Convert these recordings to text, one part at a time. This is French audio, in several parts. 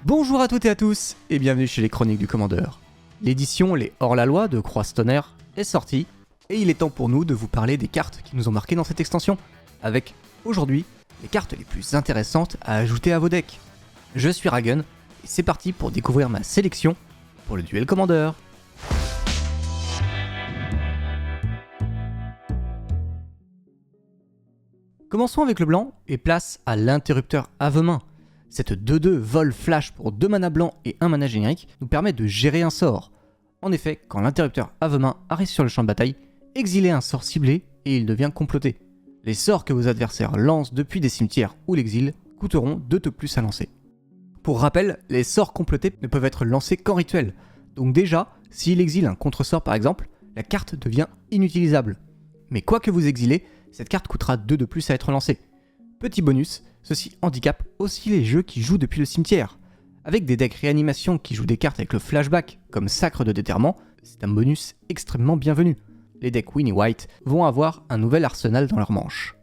Bonjour à toutes et à tous, et bienvenue chez les Chroniques du Commandeur. L'édition Les Hors-la-Loi de Croistonner est sortie, et il est temps pour nous de vous parler des cartes qui nous ont marqué dans cette extension, avec, aujourd'hui, les cartes les plus intéressantes à ajouter à vos decks. Je suis Ragen, et c'est parti pour découvrir ma sélection pour le duel Commandeur. Commençons avec le blanc, et place à l'interrupteur Avemain. Cette 2-2 vol flash pour 2 mana blancs et 1 mana générique nous permet de gérer un sort. En effet, quand l'interrupteur Avemain arrive sur le champ de bataille, exilez un sort ciblé et il devient comploté. Les sorts que vos adversaires lancent depuis des cimetières ou l'exil coûteront 2 de plus à lancer. Pour rappel, les sorts complotés ne peuvent être lancés qu'en rituel, donc déjà, s'il exile un contre-sort par exemple, la carte devient inutilisable. Mais quoi que vous exilez, cette carte coûtera 2 de plus à être lancée. Petit bonus, ceci handicape aussi les jeux qui jouent depuis le cimetière. Avec des decks réanimation qui jouent des cartes avec le flashback, comme Sacre de Déterrement, c'est un bonus extrêmement bienvenu. Les decks Winnie White vont avoir un nouvel arsenal dans leur manche.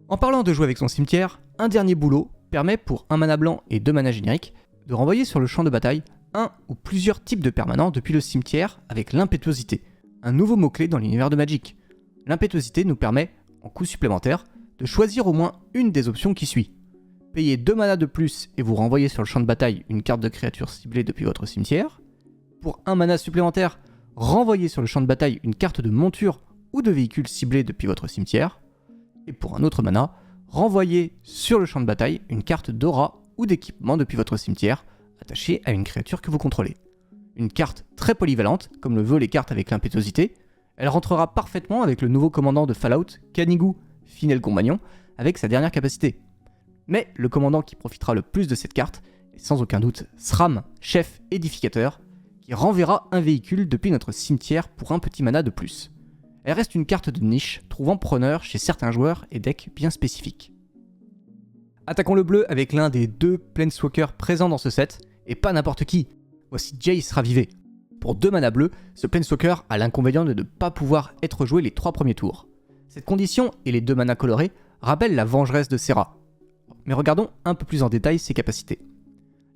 En parlant de jouer avec son cimetière, un dernier boulot permet pour 1 mana blanc et 2 mana génériques de renvoyer sur le champ de bataille un ou plusieurs types de permanents depuis le cimetière avec l'impétuosité, un nouveau mot-clé dans l'univers de Magic. L'impétuosité nous permet, en coût supplémentaire, de choisir au moins une des options qui suit. Payez 2 mana de plus et vous renvoyez sur le champ de bataille une carte de créature ciblée depuis votre cimetière. Pour 1 mana supplémentaire, renvoyez sur le champ de bataille une carte de monture ou de véhicule ciblé depuis votre cimetière. Et pour un autre mana, renvoyez sur le champ de bataille une carte d'aura ou d'équipement depuis votre cimetière, attachée à une créature que vous contrôlez. Une carte très polyvalente, comme le veulent les cartes avec l'impétuosité, elle rentrera parfaitement avec le nouveau commandant de Fallout, Kanigu, Finel Compagnon, avec sa dernière capacité. Mais le commandant qui profitera le plus de cette carte est sans aucun doute Sram, chef édificateur, qui renverra un véhicule depuis notre cimetière pour un petit mana de plus. Elle reste une carte de niche, trouvant preneur chez certains joueurs et decks bien spécifiques. Attaquons le bleu avec l'un des 2 Planeswalkers présents dans ce set, et pas n'importe qui. Voici Jace Ravivé. Pour 2 mana bleus, ce Planeswalker a l'inconvénient de ne pas pouvoir être joué les 3 premiers tours. Cette condition et les 2 manas colorés rappellent la vengeresse de Serra. Mais regardons un peu plus en détail ses capacités.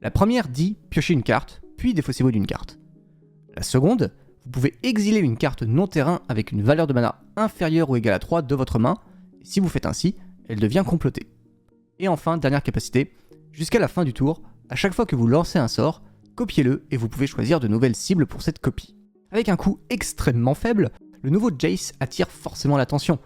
La première dit piochez une carte, puis défaussez-vous d'une carte. La seconde, vous pouvez exiler une carte non-terrain avec une valeur de mana inférieure ou égale à 3 de votre main, et si vous faites ainsi, elle devient complotée. Et enfin, dernière capacité, jusqu'à la fin du tour, à chaque fois que vous lancez un sort, copiez-le et vous pouvez choisir de nouvelles cibles pour cette copie. Avec un coût extrêmement faible, le nouveau Jace attire forcément l'attention,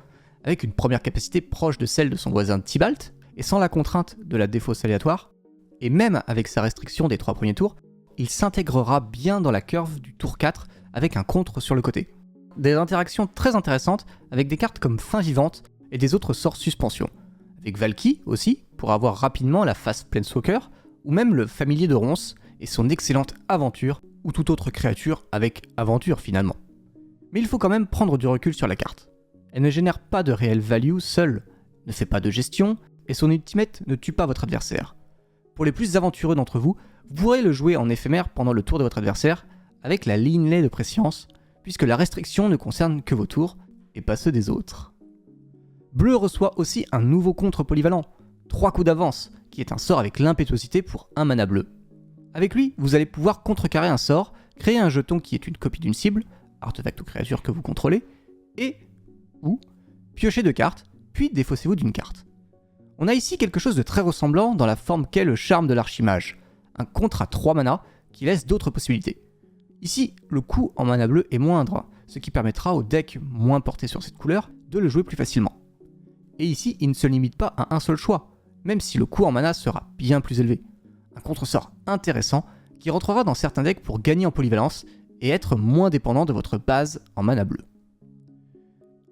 avec une première capacité proche de celle de son voisin Tibalt, et sans la contrainte de la défausse aléatoire, et même avec sa restriction des 3 premiers tours, il s'intégrera bien dans la curve du tour 4 avec un contre sur le côté. Des interactions très intéressantes avec des cartes comme Fin Vivante et des autres sorts suspension, avec Valky aussi, pour avoir rapidement la face Planeswalker, ou même le familier de Ronce et son excellente aventure, ou toute autre créature avec aventure finalement. Mais il faut quand même prendre du recul sur la carte. Elle ne génère pas de réelle value seule, ne fait pas de gestion, et son ultimate ne tue pas votre adversaire. Pour les plus aventureux d'entre vous, vous pourrez le jouer en éphémère pendant le tour de votre adversaire, avec la ligne de prescience, puisque la restriction ne concerne que vos tours, et pas ceux des autres. Bleu reçoit aussi un nouveau contre polyvalent, 3 coups d'avance, qui est un sort avec l'impétuosité pour 1 mana bleu. Avec lui, vous allez pouvoir contrecarrer un sort, créer un jeton qui est une copie d'une cible, artefact ou créature que vous contrôlez, et ou piocher 2 cartes, puis défaussez-vous d'une carte. On a ici quelque chose de très ressemblant dans la forme qu'est le charme de l'archimage, un contre à 3 mana qui laisse d'autres possibilités. Ici, le coût en mana bleu est moindre, ce qui permettra au deck moins porté sur cette couleur de le jouer plus facilement. Et ici, il ne se limite pas à un seul choix, même si le coût en mana sera bien plus élevé. Un contre-sort intéressant qui rentrera dans certains decks pour gagner en polyvalence et être moins dépendant de votre base en mana bleu.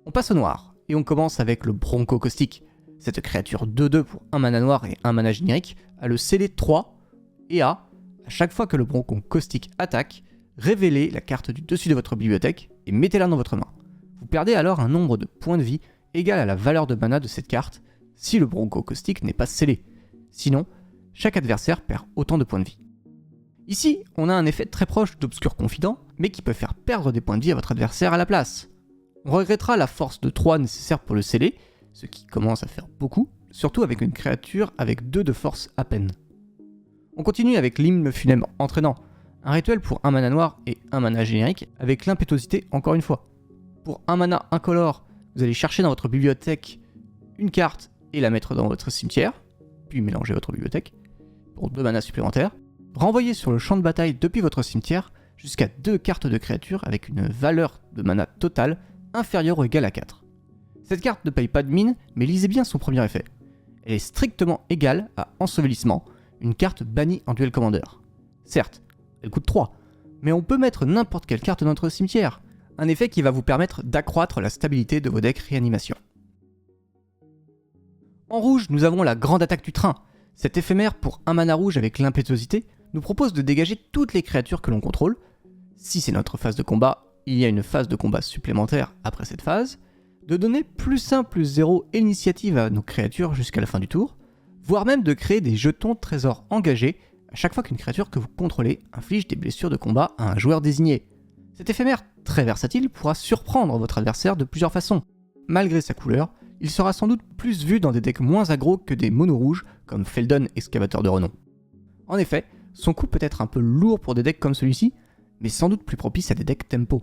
On passe au noir, et on commence avec le Bronco Caustique. Cette créature 2-2 pour 1 mana noir et 1 mana générique a le CD 3 et à chaque fois que le Bronco Caustique attaque, révélez la carte du dessus de votre bibliothèque et mettez-la dans votre main. Vous perdez alors un nombre de points de vie égal à la valeur de mana de cette carte si le Bronco Caustique n'est pas scellé. Sinon, chaque adversaire perd autant de points de vie. Ici, on a un effet très proche d'Obscur Confident, mais qui peut faire perdre des points de vie à votre adversaire à la place. On regrettera la force de 3 nécessaire pour le sceller, ce qui commence à faire beaucoup, surtout avec une créature avec 2 de force à peine. On continue avec l'hymne funèbre entraînant, un rituel pour un mana noir et un mana générique avec l'impétuosité encore une fois. Pour un mana incolore, vous allez chercher dans votre bibliothèque une carte et la mettre dans votre cimetière, puis mélanger votre bibliothèque pour 2 manas supplémentaires. Renvoyez sur le champ de bataille depuis votre cimetière jusqu'à 2 cartes de créatures avec une valeur de mana totale inférieure ou égale à 4. Cette carte ne paye pas de mine, mais lisez bien son premier effet. Elle est strictement égale à Ensevelissement, une carte bannie en Duel Commander. Certes, elle coûte 3, mais on peut mettre n'importe quelle carte dans notre cimetière, un effet qui va vous permettre d'accroître la stabilité de vos decks réanimation. En rouge, nous avons la grande attaque du train. Cet éphémère pour un mana rouge avec l'impétuosité nous propose de dégager toutes les créatures que l'on contrôle. Si c'est notre phase de combat, il y a une phase de combat supplémentaire après cette phase, de donner +1/+0 et l'initiative à nos créatures jusqu'à la fin du tour, voire même de créer des jetons trésors engagés à chaque fois qu'une créature que vous contrôlez inflige des blessures de combat à un joueur désigné. Cet éphémère très versatile pourra surprendre votre adversaire de plusieurs façons. Malgré sa couleur, il sera sans doute plus vu dans des decks moins aggro que des monos rouges comme Feldon Excavateur de renom. En effet, son coût peut être un peu lourd pour des decks comme celui-ci, mais sans doute plus propice à des decks tempo.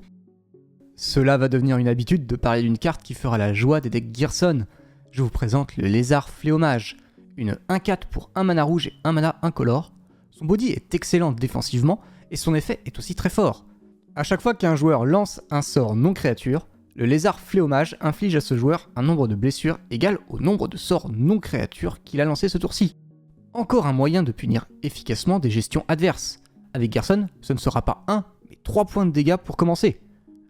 Cela va devenir une habitude de parler d'une carte qui fera la joie des decks Gearson. Je vous présente le Lézard Fléaumage, une 1/4 pour un mana rouge et un mana incolore. Son body est excellent défensivement et son effet est aussi très fort. A chaque fois qu'un joueur lance un sort non créature, le Lézard Fléaumage inflige à ce joueur un nombre de blessures égal au nombre de sorts non créatures qu'il a lancé ce tour-ci. Encore un moyen de punir efficacement des gestions adverses. Avec Gearson, ce ne sera pas 1, mais 3 points de dégâts pour commencer.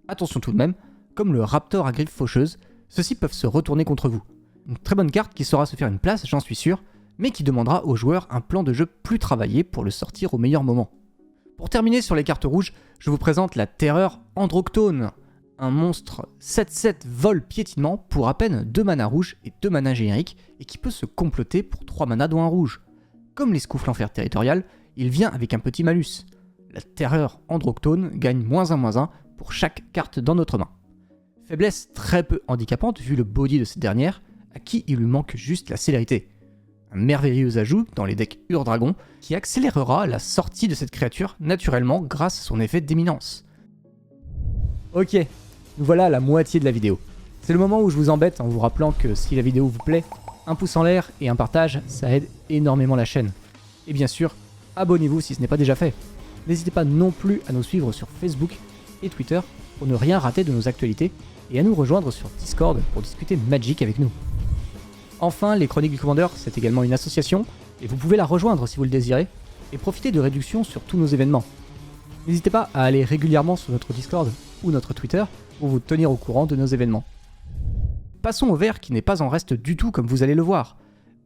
Attention tout de même, comme le Raptor à griffe faucheuse, ceux-ci peuvent se retourner contre vous. Une très bonne carte qui saura se faire une place, j'en suis sûr, mais qui demandera au joueur un plan de jeu plus travaillé pour le sortir au meilleur moment. Pour terminer sur les cartes rouges, je vous présente la Terreur Androctone, un monstre 7/7 vol piétinement pour à peine 2 manas rouges et 2 manas génériques et qui peut se comploter pour 3 manas dont un rouge. Comme les Scoufles Enfer territorial, il vient avec un petit malus. La Terreur Androctone gagne -1/-1 pour chaque carte dans notre main. Faiblesse très peu handicapante vu le body de cette dernière, à qui il lui manque juste la célérité. Un merveilleux ajout dans les decks Ur-Dragon qui accélérera la sortie de cette créature naturellement grâce à son effet d'éminence. Ok, nous voilà à la moitié de la vidéo. C'est le moment où je vous embête en vous rappelant que si la vidéo vous plaît, un pouce en l'air et un partage, ça aide énormément la chaîne. Et bien sûr, abonnez-vous si ce n'est pas déjà fait. N'hésitez pas non plus à nous suivre sur Facebook et Twitter pour ne rien rater de nos actualités et à nous rejoindre sur Discord pour discuter Magic avec nous. Enfin, les Chroniques du Commander, c'est également une association et vous pouvez la rejoindre si vous le désirez et profiter de réductions sur tous nos événements. N'hésitez pas à aller régulièrement sur notre Discord ou notre Twitter pour vous tenir au courant de nos événements. Passons au vert qui n'est pas en reste du tout comme vous allez le voir.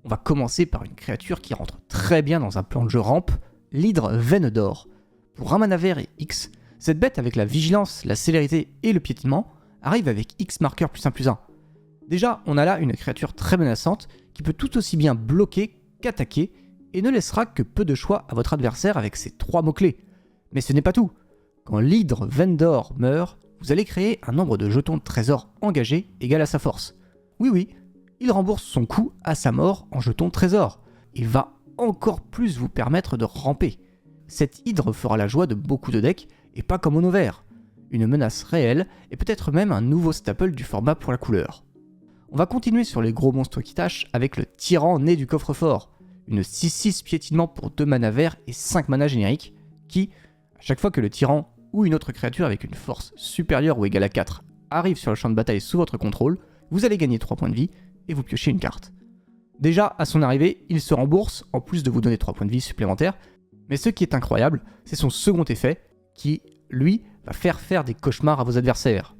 On va commencer par une créature qui rentre très bien dans un plan de jeu rampe, l'Hydre Veine d'Or. Pour un mana vert et X, cette bête avec la vigilance, la célérité et le piétinement arrive avec X marqueur +1/+1. Déjà, on a là une créature très menaçante qui peut tout aussi bien bloquer qu'attaquer et ne laissera que peu de choix à votre adversaire avec ses 3 mots-clés. Mais ce n'est pas tout. Quand l'Hydre Veine d'Or meurt, vous allez créer un nombre de jetons de trésor engagés égal à sa force. Oui, il rembourse son coût à sa mort en jetons trésor. Il va encore plus vous permettre de ramper. Cette hydre fera la joie de beaucoup de decks et pas comme mono vert. Une menace réelle et peut-être même un nouveau staple du format pour la couleur. On va continuer sur les gros monstres qui tâchent avec le Tyran né du coffre-fort. Une 6/6 piétinement pour 2 manas verts et 5 manas génériques qui, à chaque fois que le tyran ou une autre créature avec une force supérieure ou égale à 4 arrive sur le champ de bataille sous votre contrôle, vous allez gagner 3 points de vie et vous piochez une carte. Déjà, à son arrivée, il se rembourse en plus de vous donner 3 points de vie supplémentaires, mais ce qui est incroyable, c'est son second effet qui, lui, va faire des cauchemars à vos adversaires.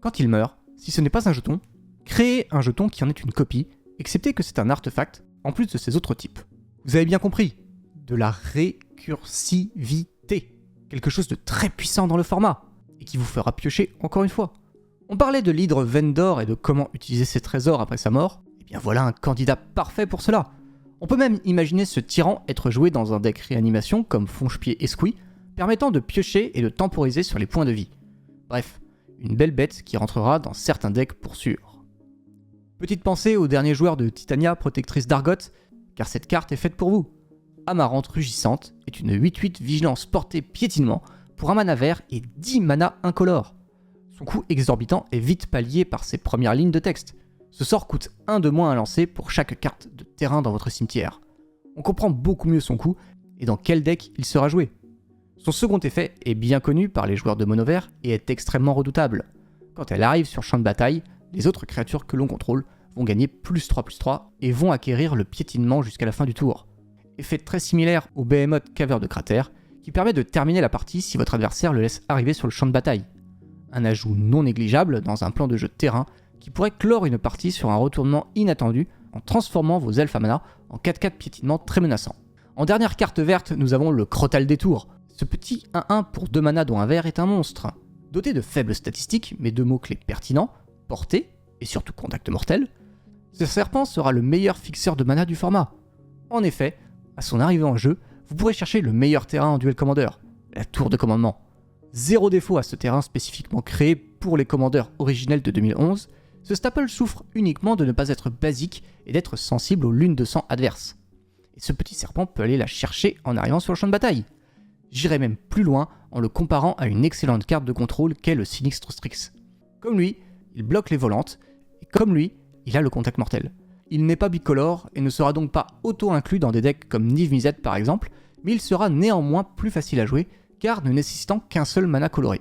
Quand il meurt, si ce n'est pas un jeton, créez un jeton qui en est une copie, excepté que c'est un artefact en plus de ses autres types. Vous avez bien compris, de la récursivité, quelque chose de très puissant dans le format, et qui vous fera piocher encore une fois. On parlait de l'Hydre Veine d'Or et de comment utiliser ses trésors après sa mort, et bien voilà un candidat parfait pour cela. On peut même imaginer ce tyran être joué dans un deck réanimation comme Fonge-Pied Esquouit, permettant de piocher et de temporiser sur les points de vie. Bref, une belle bête qui rentrera dans certains decks pour sûr. Petite pensée au dernier joueur de Titania, protectrice d'Argot, car cette carte est faite pour vous. Amarante Rugissante est une 8/8 vigilance portée piétinement pour un mana vert et 10 mana incolore. Son coût exorbitant est vite pallié par ses premières lignes de texte. Ce sort coûte 1 de moins à lancer pour chaque carte de terrain dans votre cimetière. On comprend beaucoup mieux son coût et dans quel deck il sera joué. Son second effet est bien connu par les joueurs de mono vert et est extrêmement redoutable. Quand elle arrive sur champ de bataille, les autres créatures que l'on contrôle vont gagner +3/+3 et vont acquérir le piétinement jusqu'à la fin du tour. Effet très similaire au Behemoth Caveur de Cratère, qui permet de terminer la partie si votre adversaire le laisse arriver sur le champ de bataille. Un ajout non négligeable dans un plan de jeu de terrain qui pourrait clore une partie sur un retournement inattendu en transformant vos elfes à mana en 4/4 piétinement très menaçant. En dernière carte verte, nous avons le Crotale Détour. Ce petit 1/1 pour 2 mana dont un vert est un monstre. Doté de faibles statistiques, mais de mots-clés pertinents, portée et surtout contact mortel, ce serpent sera le meilleur fixeur de mana du format. En effet, à son arrivée en jeu, vous pourrez chercher le meilleur terrain en duel commandeur, la tour de commandement. Zéro défaut à ce terrain spécifiquement créé pour les commandeurs originels de 2011, ce staple souffre uniquement de ne pas être basique et d'être sensible aux lunes de sang adverses. Et ce petit serpent peut aller la chercher en arrivant sur le champ de bataille. J'irai même plus loin en le comparant à une excellente carte de contrôle qu'est le Sinistre Strix. Comme lui, il bloque les volantes, et comme lui, il a le contact mortel. Il n'est pas bicolore et ne sera donc pas auto-inclus dans des decks comme Niv Mizzet par exemple, mais il sera néanmoins plus facile à jouer car ne nécessitant qu'un seul mana coloré.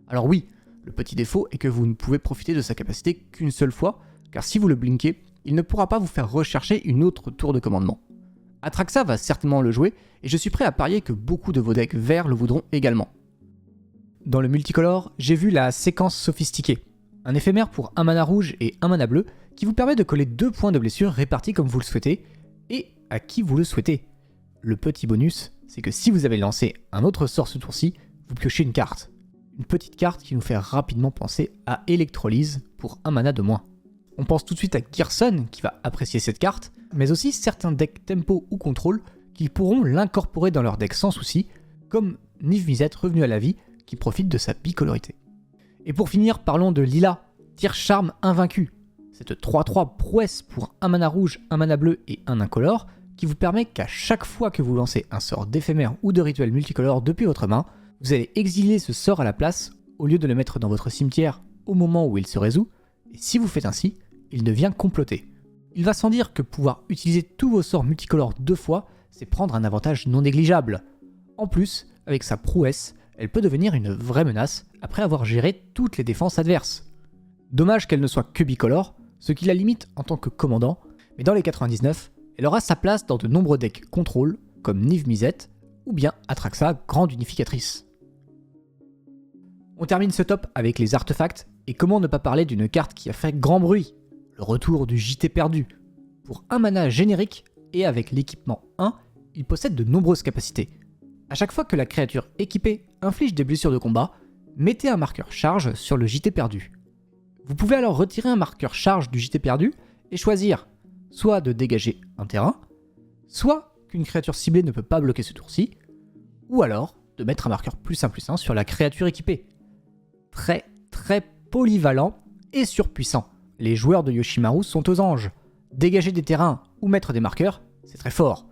Alors oui, le petit défaut est que vous ne pouvez profiter de sa capacité qu'une seule fois, car si vous le blinkez, il ne pourra pas vous faire rechercher une autre tour de commandement. Atraxa va certainement le jouer, et je suis prêt à parier que beaucoup de vos decks verts le voudront également. Dans le multicolore, j'ai vu la séquence sophistiquée, un éphémère pour un mana rouge et un mana bleu, qui vous permet de coller 2 points de blessure répartis comme vous le souhaitez, et à qui vous le souhaitez. Le petit bonus, c'est que si vous avez lancé un autre sort ce tour-ci, vous piochez une carte. Une petite carte qui nous fait rapidement penser à Électrolyse pour un mana de moins. On pense tout de suite à Gerson qui va apprécier cette carte, mais aussi certains decks tempo ou contrôle qui pourront l'incorporer dans leur deck sans souci, comme Niv Mizzet revenu à la vie qui profite de sa bicolorité. Et pour finir, parlons de Lila, Tire Charme Invaincu. Cette 3/3 prouesse pour un mana rouge, un mana bleu et un incolore qui vous permet qu'à chaque fois que vous lancez un sort d'éphémère ou de rituel multicolore depuis votre main, vous allez exiler ce sort à la place au lieu de le mettre dans votre cimetière au moment où il se résout, et si vous faites ainsi, il devient comploté. Il va sans dire que pouvoir utiliser tous vos sorts multicolores 2 fois, c'est prendre un avantage non négligeable. En plus, avec sa prouesse, elle peut devenir une vraie menace après avoir géré toutes les défenses adverses. Dommage qu'elle ne soit que bicolore, ce qui la limite en tant que commandant, mais dans les 99, elle aura sa place dans de nombreux decks contrôle, comme Niv Mizzet, ou bien Atraxa, grande unificatrice. On termine ce top avec les artefacts, et comment ne pas parler d'une carte qui a fait grand bruit, le retour du JT perdu. Pour un mana générique, et avec l'équipement 1, il possède de nombreuses capacités. À chaque fois que la créature équipée inflige des blessures de combat, mettez un marqueur charge sur le JT perdu. Vous pouvez alors retirer un marqueur charge du JT perdu et choisir soit de dégager un terrain, soit qu'une créature ciblée ne peut pas bloquer ce tour-ci, ou alors de mettre un marqueur +1/+1 sur la créature équipée. Très polyvalent et surpuissant. Les joueurs de Yoshimaru sont aux anges. Dégager des terrains ou mettre des marqueurs, c'est très fort.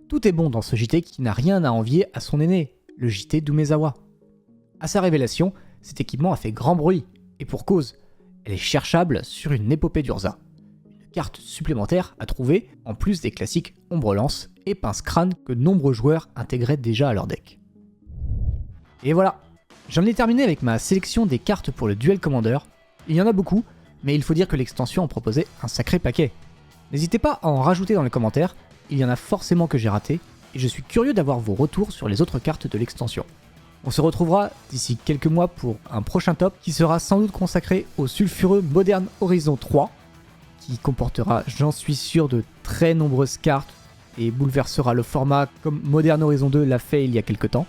Tout est bon dans ce JT qui n'a rien à envier à son aîné, le JT d'Umezawa. À sa révélation, cet équipement a fait grand bruit, et pour cause, elle est cherchable sur une épopée d'Urza. Une carte supplémentaire à trouver, en plus des classiques Ombre-Lance et Pince-Crâne que de nombreux joueurs intégraient déjà à leur deck. Et voilà, j'en ai terminé avec ma sélection des cartes pour le Duel Commander. Il y en a beaucoup, mais il faut dire que l'extension en proposait un sacré paquet. N'hésitez pas à en rajouter dans les commentaires, il y en a forcément que j'ai raté, et je suis curieux d'avoir vos retours sur les autres cartes de l'extension. On se retrouvera d'ici quelques mois pour un prochain top qui sera sans doute consacré au sulfureux Modern Horizon 3, qui comportera, j'en suis sûr, de très nombreuses cartes et bouleversera le format comme Modern Horizon 2 l'a fait il y a quelques temps.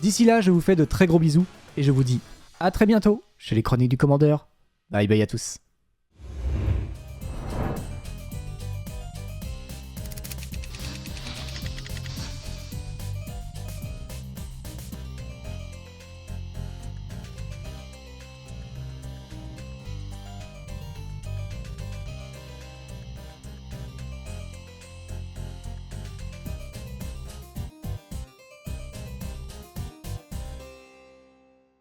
D'ici là, je vous fais de très gros bisous et je vous dis à très bientôt chez les Chroniques du Commandeur. Bye bye à tous.